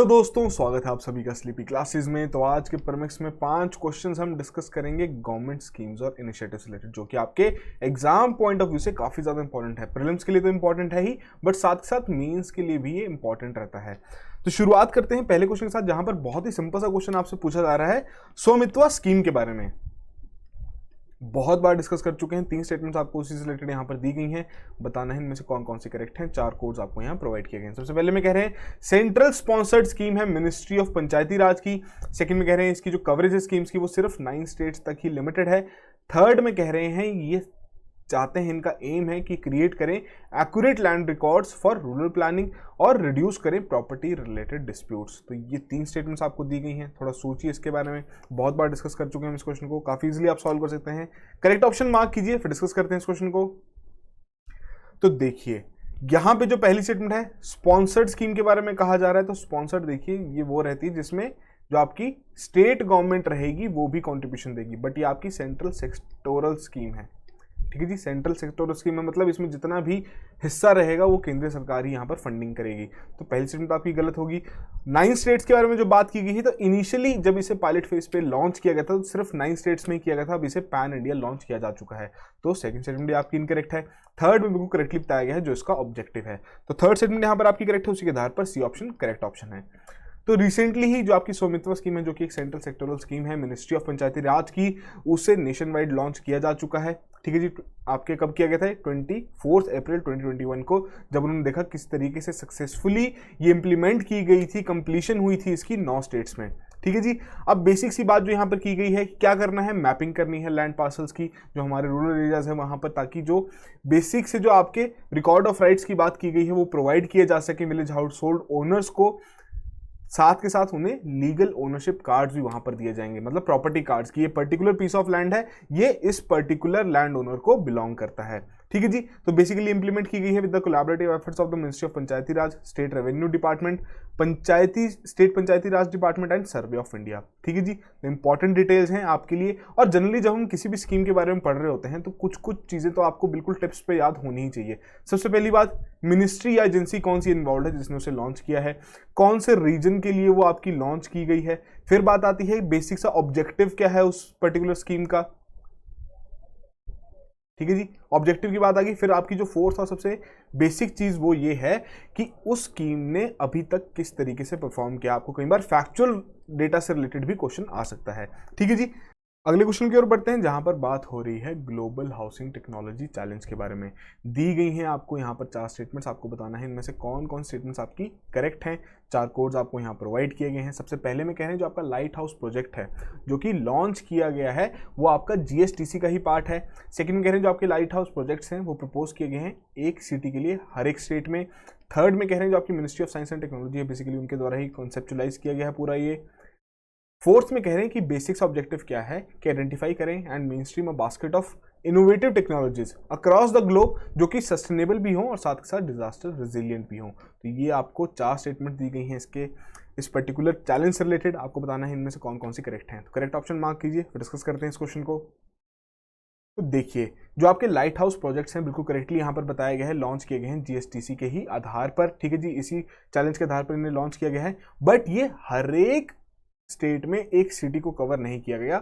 Hello दोस्तों, स्वागत है आप सभी का स्लीपी क्लासेस में। तो आज के परमिक्स में 5 क्वेश्चंस हम डिस्कस करेंगे गवर्नमेंट स्कीम्स और इनिशिएटिव्स रिलेटेड, जो कि आपके एग्जाम पॉइंट ऑफ व्यू से काफी ज्यादा इंपॉर्टेंट है। प्रीलिम्स के लिए तो इंपॉर्टेंट है ही, बट साथ के साथ मेंस के लिए भी ये इंपॉर्टेंट रहता है। तो शुरुआत करते हैं पहले क्वेश्चन के साथ, जहां पर बहुत ही सिंपल सा क्वेश्चन आपसे पूछा जा रहा है स्वामित्व स्कीम के बारे में। बहुत बार डिस्कस कर चुके हैं, 3 स्टेटमेंट्स आपको उसी से रिलेटेड यहाँ पर दी गई हैं। बताना है इनमें से कौन कौन से करेक्ट हैं। 4 कोड्स आपको यहाँ प्रोवाइड किए गए हैं। सबसे पहले में कह रहे हैं सेंट्रल स्पॉन्सर्ड स्कीम है मिनिस्ट्री ऑफ पंचायती राज की। सेकंड में कह रहे हैं इसकी जो कवरेज है स्कीम्स की वो सिर्फ 9 स्टेट्स तक ही लिमिटेड है। थर्ड में कह रहे हैं ये चाहते हैं, इनका एम है कि क्रिएट करें accurate land records for rural planning और रिड्यूस करें प्रॉपर्टी रिलेटेड डिस्प्यूट्स। तो ये 3 स्टेटमेंट्स आपको दी गई हैं। थोड़ा सोचिए इसके बारे में, बहुत बार डिस्कस कर चुके हैं इस क्वेश्चन को, काफी इजीली आप सॉल्व कर सकते हैं। करेक्ट ऑप्शन मार्क कीजिए, फिर डिस्कस करते हैं इस क्वेश्चन को। तो देखिए यहां पे जो पहली स्टेटमेंट है स्पॉन्सर्ड स्कीम के बारे में कहा जा रहा है। तो स्पॉन्सर्ड देखिए ये वो रहती है जिसमें जो आपकी स्टेट गवर्नमेंट रहेगी वो भी कंट्रीब्यूशन देगी, बट ये आपकी सेंट्रल सेक्टोरल स्कीम है। ठीक है जी, सेंट्रल सेक्टोरल स्कीम में मतलब इसमें जितना भी हिस्सा रहेगा वो केंद्र सरकार ही यहाँ पर फंडिंग करेगी। तो पहली स्टेटमेंट आपकी गलत होगी। 9 स्टेट्स के बारे में जो बात की गई है, तो इनिशियली जब इसे पायलट फेज पे लॉन्च किया गया था तो सिर्फ 9 स्टेट्स में किया गया था, अब इसे पैन इंडिया लॉन्च किया जा चुका है। तो सेकंड स्टेटमेंट आपकी इनकरेक्ट है। थर्ड में बिल्कुल करेक्टली बताया गया है जो इसका ऑब्जेक्टिव है। तो थर्ड स्टेटमेंट यहाँ पर आपकी करेक्ट है, उसी के आधार पर सी ऑप्शन करेक्ट ऑप्शन है। तो रिसेंटली ही जो आपकी स्वामित्व स्कीम है, जो कि एक सेंट्रल सेक्टोरल स्कीम है मिनिस्ट्री ऑफ पंचायती राज की, उसे नेशन वाइड लॉन्च किया जा चुका है। ठीक है जी, आपके कब किया गया था? 24 अप्रैल 2021 को, जब उन्होंने देखा किस तरीके से सक्सेसफुली ये इंप्लीमेंट की गई थी, कंप्लीशन हुई थी इसकी 9 स्टेट्स में। ठीक है जी, अब बेसिक सी बात जो यहाँ पर की गई है, क्या करना है, मैपिंग करनी है लैंड पार्सल्स की जो हमारे रूरल एरियाज है वहाँ पर, ताकि जो बेसिक से जो आपके रिकॉर्ड ऑफ राइट्स की बात की गई है वो प्रोवाइड किए जा सके विलेज हाउस होल्ड ओनर्स को। साथ के साथ उन्हें लीगल ओनरशिप कार्ड्स भी वहां पर दिए जाएंगे, मतलब प्रॉपर्टी कार्ड्स की ये पर्टिकुलर पीस ऑफ लैंड है, ये इस पर्टिकुलर लैंड ओनर को बिलोंग करता है। ठीक है जी, तो बेसिकली इंप्लीमेंट की गई है with the collaborative efforts of the ministry of Panchayati Raj, state revenue department, state Panchayati Raj department and survey of India. ठीक है जी, तो इंपॉर्टेंट डिटेल्स हैं आपके लिए। और जनरली जब हम किसी भी स्कीम के बारे में पढ़ रहे होते हैं तो कुछ कुछ चीजें तो आपको बिल्कुल टिप्स पे याद होनी ही चाहिए। सबसे पहली बात, मिनिस्ट्री या एजेंसी कौन सी इन्वॉल्व है जिसने उसे लॉन्च किया है, कौन से रीजन के लिए वो आपकी लॉन्च की गई है। फिर बात आती है बेसिक सा ऑब्जेक्टिव क्या है उस पर्टिकुलर स्कीम का। ठीक है जी, ऑब्जेक्टिव की बात आ गई। फिर आपकी जो फोर्थ और सबसे बेसिक चीज वो ये है कि उस स्कीम ने अभी तक किस तरीके से परफॉर्म किया। आपको कई बार फैक्चुअल डेटा से रिलेटेड भी क्वेश्चन आ सकता है। ठीक है जी, अगले क्वेश्चन की ओर बढ़ते हैं, जहां पर बात हो रही है ग्लोबल हाउसिंग टेक्नोलॉजी चैलेंज के बारे में। दी गई हैं आपको यहाँ पर 4 स्टेटमेंट्स, आपको बताना है इनमें से कौन कौन स्टेटमेंट्स आपकी करेक्ट हैं। 4 कोड्स आपको यहाँ प्रोवाइड किए गए हैं। सबसे पहले में कह रहे हैं जो आपका लाइट हाउस प्रोजेक्ट है जो कि लॉन्च किया गया है वो आपका जीएसटीसी का ही पार्ट है। सेकेंड में कह रहे हैं जो आपके लाइट हाउस प्रोजेक्ट्स हैं वो प्रपोज किए गए हैं एक सिटी के लिए हर एक स्टेट में। थर्ड में कह रहे हैं जो आपकी ministry of science and technology है, बेसिकली उनके द्वारा ही कॉन्सेप्चुलाइज किया गया है पूरा ये। फोर्थ में कह रहे हैं कि बेसिक्स ऑब्जेक्टिव क्या है कि आइडेंटिफाई करें and main stream a basket of innovative technologies across the globe जो कि सस्टेनेबल भी हो और साथ के साथ डिजास्टर रेजिलिएंट भी हो। तो ये आपको 4 स्टेटमेंट दी गई हैं इसके इस पर्टिकुलर चैलेंज से रिलेटेड। आपको बताना है इनमें से कौन कौन सी करेक्ट हैं। तो करेक्ट ऑप्शन मार्क कीजिए, फिर डिस्कस करते हैं इस क्वेश्चन को। तो देखिए जो आपके लाइट हाउस प्रोजेक्ट्स हैं बिल्कुल करेक्टली यहाँ पर बताया गया है, लॉन्च किए गए हैं जीएसटीसी के ही आधार पर। ठीक है जी, इसी चैलेंज के आधार पर इन्हें लॉन्च किया गया है, बट ये हर एक स्टेट में एक सिटी को कवर नहीं किया गया।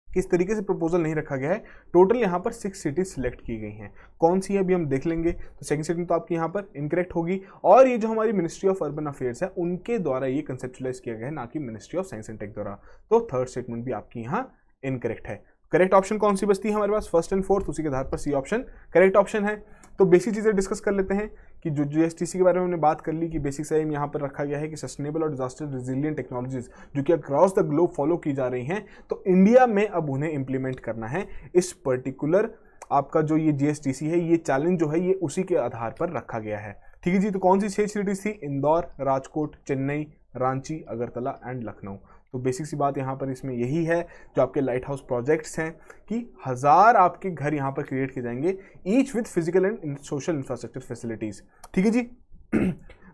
किस तरीके से प्रपोजल नहीं रखा गया है, टोटल यहाँ पर 6 सिटीज सिलेक्ट की गई हैं। कौन सी है अभी हम देख लेंगे। तो सेकंड स्टेटमेंट तो आपकी यहाँ पर इनकरेक्ट होगी, और ये जो हमारी मिनिस्ट्री ऑफ अर्बन अफेयर्स है उनके द्वारा ये कंसेप्चुलाइज किया गया है, ना कि ministry of science and tech द्वारा। तो थर्ड स्टेटमेंट भी आपकी यहाँ इनकरेक्ट है। करेक्ट ऑप्शन कौन सी बचती है हमारे पास? फर्स्ट एंड फोर्थ, उसी के आधार पर सी ऑप्शन करेक्ट ऑप्शन है। तो बेसिक चीजें डिस्कस कर लेते हैं कि जो जीएसटीसी के बारे में हमने बात कर ली कि बेसिक से यहाँ पर रखा गया है कि सस्टेनेबल और डिजास्टर रेजिलिएंट टेक्नोलॉजीज जो कि अक्रॉस द ग्लोब फॉलो की जा रही हैं, तो इंडिया में अब उन्हें इंप्लीमेंट करना है। इस पर्टिकुलर आपका जो ये जीएसटीसी है, ये चैलेंज जो है ये उसी के आधार पर रखा गया है। ठीक है जी, तो कौन सी 6 सिटीज थी? इंदौर, राजकोट, चेन्नई, रांची, अगरतला एंड लखनऊ। तो बेसिक सी बात यहाँ पर इसमें यही है जो आपके लाइट हाउस प्रोजेक्ट्स हैं कि 1000 आपके घर यहाँ पर क्रिएट किए जाएंगे, each with physical and social infrastructure facilities. ठीक है जी,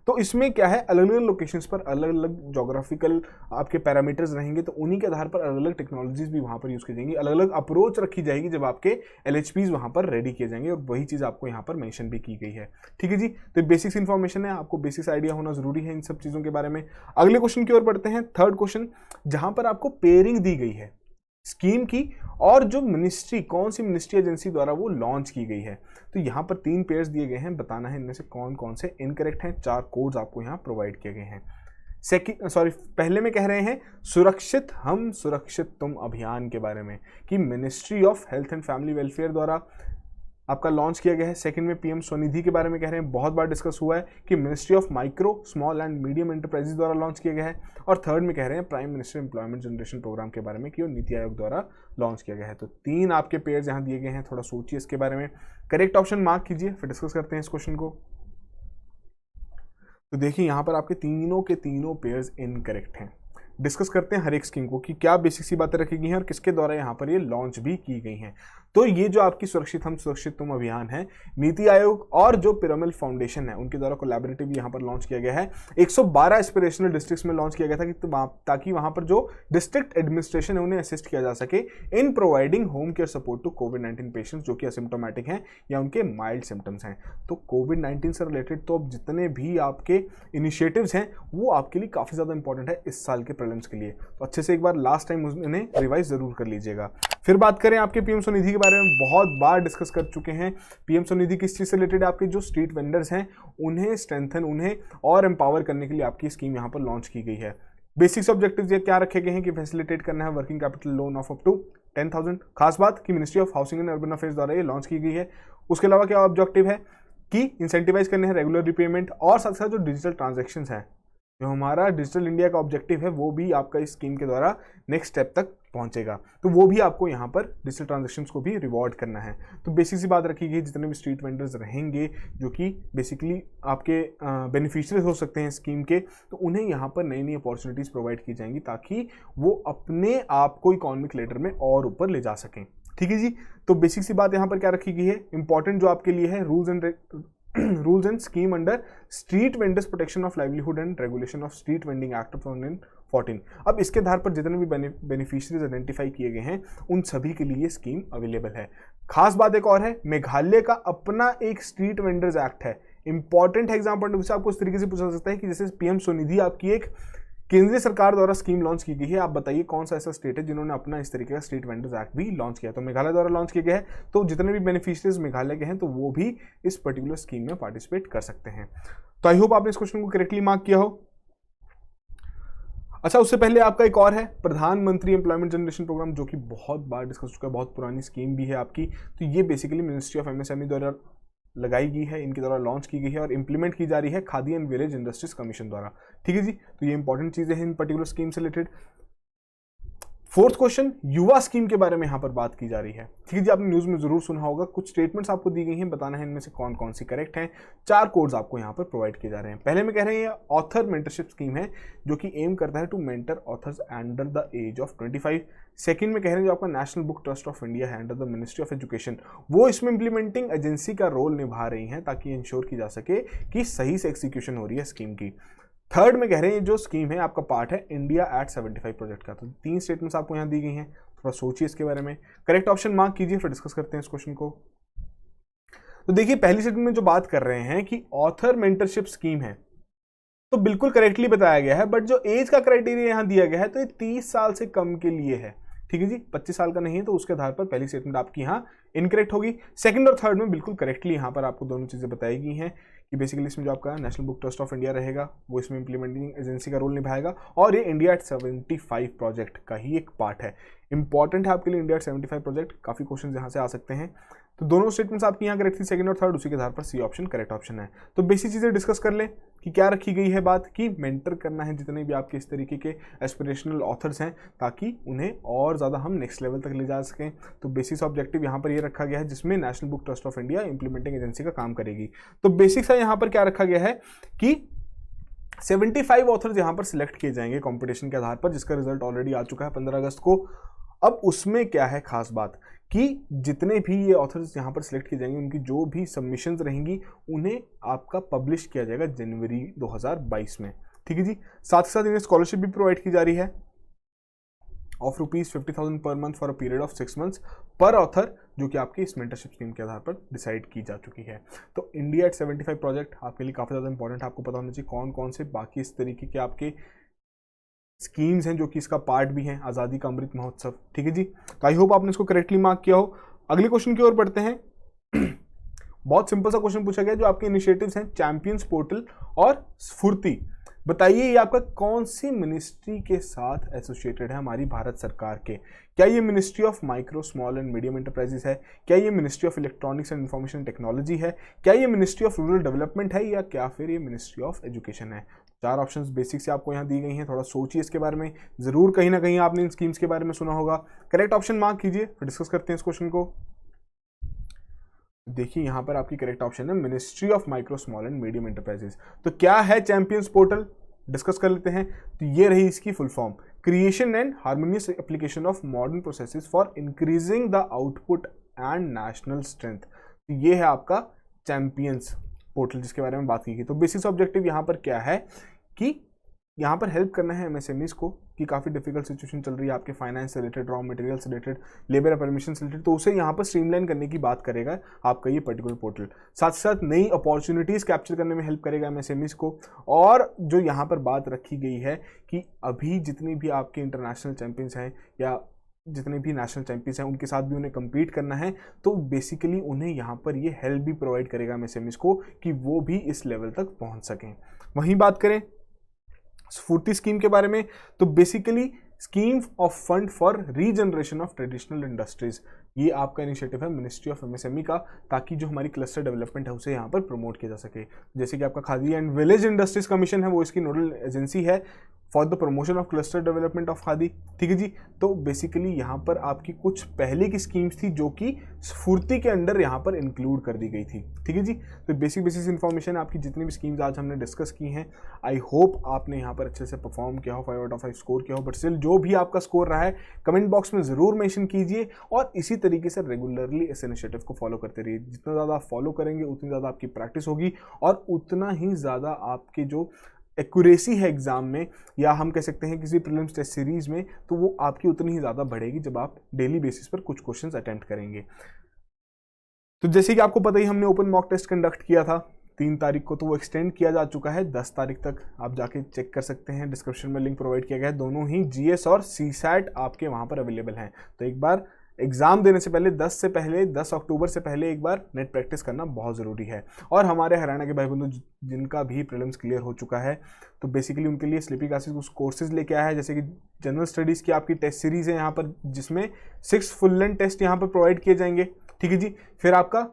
तो इसमें क्या है, अलग अलग लोकेशंस पर अलग अलग जोग्राफिकल आपके पैरामीटर्स रहेंगे, तो उन्हीं के आधार पर अलग अलग टेक्नोलॉजीज भी वहाँ पर यूज़ की जाएंगी, अलग अलग अप्रोच रखी जाएगी जब आपके LHPs वहाँ पर रेडी किए जाएंगे, और वही चीज़ आपको यहाँ पर मेंशन भी की गई है। ठीक है जी, तो बेसिक्स इन्फॉर्मेशन है, आपको बेसिक्स आइडिया होना जरूरी है इन सब चीज़ों के बारे में। अगले क्वेश्चन की ओर बढ़ते हैं, थर्ड क्वेश्चन, जहाँ पर आपको पेयरिंग दी गई है स्कीम की और जो मिनिस्ट्री, कौन सी मिनिस्ट्री एजेंसी द्वारा वो लॉन्च की गई है। तो यहाँ पर 3 पेयर्स दिए गए हैं, बताना है इनमें से कौन कौन से इनकरेक्ट हैं। 4 कोड्स आपको यहाँ प्रोवाइड किए गए हैं। पहले में कह रहे हैं सुरक्षित हम सुरक्षित तुम अभियान के बारे में, कि ministry of health and family welfare द्वारा आपका लॉन्च किया गया है। सेकंड में PM स्वनिधि के बारे में कह रहे हैं, बहुत बार डिस्कस हुआ है कि ministry of micro small and medium enterprises द्वारा लॉन्च किया गया है। और थर्ड में कह रहे हैं prime minister employment generation programme के बारे में, कि वो नीति आयोग द्वारा लॉन्च किया गया है। तो 3 आपके पेयर्स यहाँ दिए गए हैं, थोड़ा सोचिए इसके बारे में, करेक्ट ऑप्शन मार्क कीजिए, फिर डिस्कस करते हैं इस क्वेश्चन को। तो देखिए यहाँ पर आपके तीनों के तीनों पेयर्स इनकरेक्ट हैं। डिस्कस करते हैं हर एक स्कीम को कि क्या बेसिक सी बातें रखी गई हैं और किसके द्वारा यहाँ पर ये लॉन्च भी की गई हैं। तो ये जो आपकी सुरक्षित हम सुरक्षित तुम अभियान है, नीति आयोग और जो पिरामिड फाउंडेशन है उनके द्वारा कोलैबोरेटिव यहाँ पर लॉन्च किया गया है। 112 एस्पिरेशनल डिस्ट्रिक्ट्स में लॉन्च किया गया था ताकि वहाँ पर जो डिस्ट्रिक्ट एडमिनिस्ट्रेशन है उन्हें असिस्ट किया जा सके in providing home care support to कोविड-19 पेशेंट्स जो कि असिम्टोमेटिक हैं या उनके माइल्ड सिम्टम्स हैं। तो कोविड-19 से रिलेटेड तो अब जितने भी आपके इनिशिएटिव्स हैं वो आपके लिए काफ़ी ज़्यादा इंपॉर्टेंट है इस साल के प्रीलिम्स के लिए। तो अच्छे से एक बार लास्ट टाइम उन्हें रिवाइज जरूर कर लीजिएगा। फिर बात करें आपके PM स्वनिधि के बारे में, बहुत बार डिस्कस कर चुके हैं। PM स्वनिधि किस चीज़ से रिलेटेड, आपके जो स्ट्रीट वेंडर्स हैं उन्हें स्ट्रेंथन, उन्हें और एम्पावर करने के लिए आपकी स्कीम यहाँ पर लॉन्च की गई है। बेसिक्स ऑब्जेक्टिव्स ये क्या रखे गए हैं कि फैसिलिटेट करना है working capital loan of up to 10,000। खास बात कि ministry of housing and urban affairs द्वारा ये लॉन्च की गई है। उसके अलावा क्या ऑब्जेक्टिव है कि इंसेंटिवाइज करने हैं रेगुलर रिपेमेंट, और साथ साथ जो डिजिटल ट्रांजेक्शन है, जो हमारा डिजिटल इंडिया का ऑब्जेक्टिव है, वो भी आपका इस स्कीम के द्वारा नेक्स्ट स्टेप तक पहुंचेगा। तो वो भी आपको यहाँ पर डिजिटल ट्रांजैक्शंस को भी रिवॉर्ड करना है। तो बेसिक सी बात रखी गई, जितने भी स्ट्रीट वेंडर्स रहेंगे जो कि बेसिकली आपके बेनिफिशियरीज हो सकते हैं स्कीम के, तो उन्हें यहाँ पर नई नई अपॉर्चुनिटीज़ प्रोवाइड की जाएंगी ताकि वो अपने आप को इकोनॉमिक लेडर में और ऊपर ले जा सकें। ठीक है जी, तो बेसिक सी बात यहाँ पर क्या रखी गई है, इंपॉर्टेंट जो आपके लिए है, rules and scheme under street vendors protection of livelihood and regulation of street vending act of 2014। अब इसके आधार पर जितने भी बेनिफिशियरीज आइडेंटिफाई किए गए हैं उन सभी के लिए स्कीम अवेलेबल है। खास बात एक और है, मेघालय का अपना एक स्ट्रीट वेंडर्स एक्ट है। इंपॉर्टेंट एग्जाम्पल से आपको इस तरीके से पूछा सकता है कि जैसे PM स्वनिधि आपकी एक केंद्रीय सरकार द्वारा स्कीम लॉन्च की गई है, आप बताइए कौन सा ऐसा स्टेट है जिन्होंने अपना इस तरीके का स्ट्रीट वेंडर्स एक्ट भी लॉन्च किया। तो मेघालय द्वारा लॉन्च किया गया है, तो जितने भी बेनिफिशियरीज मेघालय के हैं तो वो भी इस पर्टिकुलर स्कीम में पार्टिसिपेट कर सकते हैं। तो आई होप आपने इस क्वेश्चन को करेक्टली मार्क किया हो। अच्छा, उससे पहले आपका एक और है प्रधानमंत्री एम्प्लॉयमेंट जनरेशन प्रोग्राम, जो कि बहुत बार डिस्कस चुका है, बहुत पुरानी स्कीम भी है आपकी। तो ये बेसिकली मिनिस्ट्री ऑफ MSME द्वारा लगाई गई है, इनके द्वारा लॉन्च की गई है और इंप्लीमेंट की जा रही है khadi and village industries commission द्वारा। ठीक है जी, तो ये इंपॉर्टेंट चीजें हैं इन पर्टिकुलर स्कीम से रिलेटेड। फोर्थ क्वेश्चन, युवा स्कीम के बारे में यहाँ पर बात की जा रही है। ठीक है जी, आपने न्यूज में जरूर सुना होगा, कुछ स्टेटमेंट्स आपको दी गई हैं, बताना है इनमें से कौन कौन सी करेक्ट हैं। 4 कोड्स आपको यहाँ पर प्रोवाइड किए जा रहे हैं। पहले में कह रहे हैं ये ऑथर मेंटरशिप स्कीम है जो कि एम करता है to mentor authors under the age of 25। Second में कह रहे हैं जो आपका national book trust of India है under the ministry of education, वो इसमें इंप्लीमेंटिंग एजेंसी का रोल निभा रही है ताकि इंश्योर की जा सके कि सही से एक्सिक्यूशन हो रही है स्कीम की। थर्ड में कह रहे हैं जो स्कीम है आपका पार्ट है इंडिया एट 75 प्रोजेक्ट का। तो 3 स्टेटमेंट्स आपको यहाँ दी गई हैं, थोड़ा सोचिए इसके बारे में, करेक्ट ऑप्शन मार्क कीजिए, फिर डिस्कस करते हैं इस क्वेश्चन को। तो देखिए पहली स्टेटमेंट में जो बात कर रहे हैं कि ऑथर मेंटरशिप स्कीम है, तो बिल्कुल करेक्टली बताया गया है, बट जो एज का क्राइटेरिया यहाँ दिया गया है तो ये 30 साल से कम के लिए है। ठीक है जी, 25 साल का नहीं है, तो उसके आधार पर पहली स्टेटमेंट आपकी यहाँ इनकरेक्ट होगी। सेकंड और थर्ड में बिल्कुल करेक्टली यहाँ पर आपको दोनों चीज़ें बताई गई हैं कि बेसिकली इसमें जो आपका national book trust of India रहेगा वो इसमें इंप्लीमेंटिंग एजेंसी का रोल निभाएगा और ये इंडिया एट 75 प्रोजेक्ट का ही एक पार्ट है। इंपॉर्टेंट है आपके लिए इंडिया एट 75 प्रोजेक्ट, काफ़ी क्वेश्चन यहाँ से आ सकते हैं। तो दोनों स्टेटमेंट्स आपकी यहाँ करेक्ट थी, सेकंड और थर्ड, उसी के आधार पर सी ऑप्शन करेक्ट ऑप्शन है। तो बेसिक चीज़ें डिस्कस कर लें कि क्या रखी गई है बात कि मेंटर करना है जितने भी आपके इस तरीके के एस्पिरेशनल ऑथर्स हैं ताकि उन्हें और ज़्यादा हम नेक्स्ट लेवल तक ले जा सकें। तो बेसिक ऑब्जेक्टिव यहाँ पर ये रखा गया है जिसमें national book trust of India implementing agency का काम करेगी। तो बेसिक्स यहाँ पर क्या रखा गया है कि 75 ऑथर्स यहाँ पर सिलेक्ट किए जाएंगे कंपटीशन के आधार पर, जिसका रिजल्ट ऑलरेडी आ चुका है 15 अगस्त को। अब उसमें क्या है खास बात कि जितने भी ये ऑथर्स यहाँ पर सिलेक्ट किए जाएंगे उनकी जो भी सबमिशंस रहेंगी उन्हें आपका पब्लिश किया जाएगा जनवरी 2022 में। ठीक है जी। साथ ही साथ इन्हें स्कॉलरशिप भी प्रोवाइड की जा रही है of ₹50,000 per month for a period of 6 months पर ऑथर, जो कि आपकी इस मेंटरशिप स्कीम के आधार पर डिसाइड की जा चुकी है। तो इंडिया एट 75 प्रोजेक्ट आपके लिए काफ़ी ज़्यादा इंपॉर्टेंट है, आपको पता होना चाहिए कौन कौन से बाकी इस तरीके के आपके स्कीम्स हैं जो कि इसका पार्ट भी हैं, आज़ादी का अमृत महोत्सव। ठीक है जी। तो आई होप आपने इसको करेक्टली मार्क किया हो। अगले क्वेश्चन की ओर बढ़ते हैं। बहुत सिंपल सा क्वेश्चन पूछा गया, जो आपके इनिशिएटिव्स हैं चैंपियंस पोर्टल और स्फूर्ति, बताइए ये आपका कौन सी मिनिस्ट्री के साथ एसोसिएटेड है हमारी भारत सरकार के? क्या ये ministry of micro small and medium enterprises है? क्या ये ministry of electronics and information technology है? क्या ये मिनिस्ट्री ऑफ रूरल डेवलपमेंट है? या क्या फिर ये मिनिस्ट्री ऑफ एजुकेशन है? 4 ऑप्शंस बेसिक से आपको यहाँ दी गई हैं, थोड़ा सोचिए इसके बारे में। जरूर कहीं ना कहीं आपने इन स्कीम्स के बारे में सुना होगा। करेक्ट ऑप्शन मार्क कीजिए, फिर डिस्कस करते हैं इस क्वेश्चन को। देखिए यहाँ पर आपकी करेक्ट ऑप्शन है ministry of micro small and medium enterprises. तो क्या है चैंपियंस पोर्टल, डिस्कस कर लेते हैं। तो ये रही इसकी full form, creation and harmonious application of modern processes for increasing the output and national strength. तो ये है आपका चैंपियंस पोर्टल जिसके बारे में बात की गई। तो बेसिक ऑब्जेक्टिव यहाँ पर क्या है कि यहाँ पर हेल्प करना है एमएसएमईज को कि काफ़ी डिफिकल्ट सिचुएशन चल रही है आपके फाइनेंस से रिलेटेड, रॉ मटेरियल से रिलेटेड, लेबर परमिशन से रिलेटेड, तो उसे यहाँ पर स्ट्रीमलाइन करने की बात करेगा आपका ये पर्टिकुलर पोर्टल। साथ ही साथ नई अपॉर्चुनिटीज़ कैप्चर करने में हेल्प करेगा एमएसएमईज को। और जो यहाँ पर बात रखी गई है कि अभी जितनी भी आपके इंटरनेशनल चैंपियंस हैं या जितने भी नेशनल चैंपियंस हैं उनके साथ भी उन्हें कम्पीट करना है, तो बेसिकली उन्हें यहाँ पर ये हेल्प भी प्रोवाइड करेगा एमएसएमईज को कि वो भी इस लेवल तक पहुँच सकें। वहीं बात करें स्फूर्ति स्कीम के बारे में, तो basically scheme of fund for regeneration of traditional industries, ये आपका इनिशिएटिव है मिनिस्ट्री ऑफ एमएसएमई का, ताकि जो हमारी क्लस्टर डेवलपमेंट है उसे यहाँ पर प्रमोट किया जा सके। जैसे कि आपका khadi and village industries commission है, वो इसकी नोडल एजेंसी है for the promotion of cluster development of khadi. ठीक है जी। तो बेसिकली यहाँ पर आपकी कुछ पहले की स्कीम्स थी जो कि स्फूर्ति के अंडर यहाँ पर इंक्लूड कर दी गई थी। ठीक है जी। तो बेसिक इन्फॉर्मेशन आपकी जितनी भी स्कीम्स आज हमने डिस्कस की हैं, आई होप आपने यहाँ पर अच्छे से परफॉर्म किया हो, 5 आउट ऑफ 5 स्कोर किया हो। बट स्टिल जो भी आपका स्कोर रहा है कमेंट बॉक्स में ज़रूर मेंशन कीजिए और इसी तरीके से रेगुलरली इस इनिशिएटिव को फॉलो करते रहिए। जितना ज़्यादा आप फॉलो करेंगे उतनी ज़्यादा आपकी प्रैक्टिस होगी और उतना ही ज़्यादा आपके जो एक्यूरेसी है एग्जाम में, या हम कह सकते हैं किसी प्रीलिम्स टेस्ट सीरीज में, तो वो आपकी उतनी ही ज़्यादा बढ़ेगी जब आप डेली बेसिस पर कुछ क्वेश्चंस अटेम्प्ट करेंगे। तो जैसे कि आपको पता ही हमने ओपन मॉक टेस्ट कंडक्ट किया था 3 तारीख को, तो वो एक्सटेंड किया जा चुका है 10 तारीख तक। आप जाके चेक कर सकते हैं, डिस्क्रिप्शन में लिंक प्रोवाइड किया गया है। दोनों ही जीएस और सीसैट आपके वहाँ पर अवेलेबल हैं। तो एक बार एग्जाम देने से पहले 10 अक्टूबर से पहले एक बार नेट प्रैक्टिस करना बहुत ज़रूरी है। और हमारे हरियाणा के भाई बंधु जिनका भी प्रीलिम्स क्लियर हो चुका है, तो बेसिकली उनके लिए स्लीपी क्लासेस कुछ कोर्सेज लेके आया है, जैसे कि जनरल स्टडीज़ की आपकी टेस्ट सीरीज़ है यहाँ पर, जिसमें 6 फुल लेंथ टेस्ट यहाँ पर प्रोवाइड किए जाएंगे। ठीक है जी। फिर आपका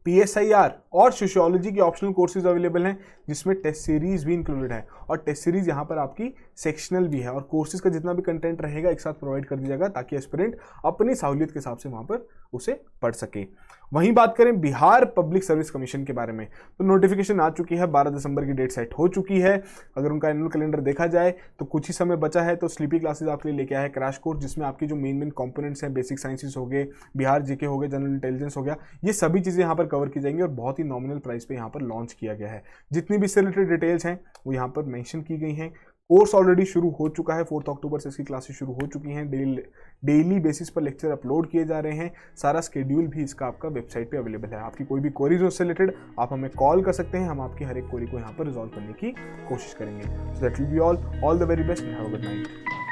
PSIR और सोशियोलॉजी के ऑप्शनल कोर्सेज अवेलेबल हैं, जिसमें टेस्ट सीरीज भी इंक्लूडेड है। और टेस्ट सीरीज यहाँ पर आपकी सेक्शनल भी है, और कोर्सेज का जितना भी कंटेंट रहेगा एक साथ प्रोवाइड कर दिया जाएगा ताकि एस्पिरेंट अपनी सहूलियत के हिसाब से वहाँ पर उसे पढ़ सके। वहीं बात करें बिहार पब्लिक सर्विस कमीशन के बारे में, तो नोटिफिकेशन आ चुकी है, 12 दिसंबर की डेट सेट हो चुकी है। अगर उनका एनुअल कैलेंडर देखा जाए तो कुछ ही समय बचा है। तो स्लीपी क्लासेज आपके लिए लेके आया है क्रैश कोर्स, जिसमें आपकी जो मेन कंपोनेंट्स हैं, बेसिक साइंसेस हो गए, बिहार जीके हो गए, जनरल इंटेलिजेंस हो गया, ये सभी चीज़ें यहाँ पर कवर की जाएंगी और बहुत ही नॉमिनल प्राइस पे यहाँ पर लॉन्च किया गया है। जितनी भी इससे रिलेटेड डिटेल्स हैं वो यहाँ पर मेंशन की गई हैं। कोर्स ऑलरेडी शुरू हो चुका है, 4 अक्टूबर से इसकी क्लासेस शुरू हो चुकी हैं। डेली बेसिस पर लेक्चर अपलोड किए जा रहे हैं। सारा शेड्यूल भी इसका आपका वेबसाइट पे अवेलेबल है। आपकी कोई भी क्वेरीज उससे रिलेटेड आप हमें कॉल कर सकते हैं, हम आपकी हर एक क्वेरी को यहाँ पर रिजॉल्व करने की कोशिश करेंगे। So that will be all the very best and have a good night.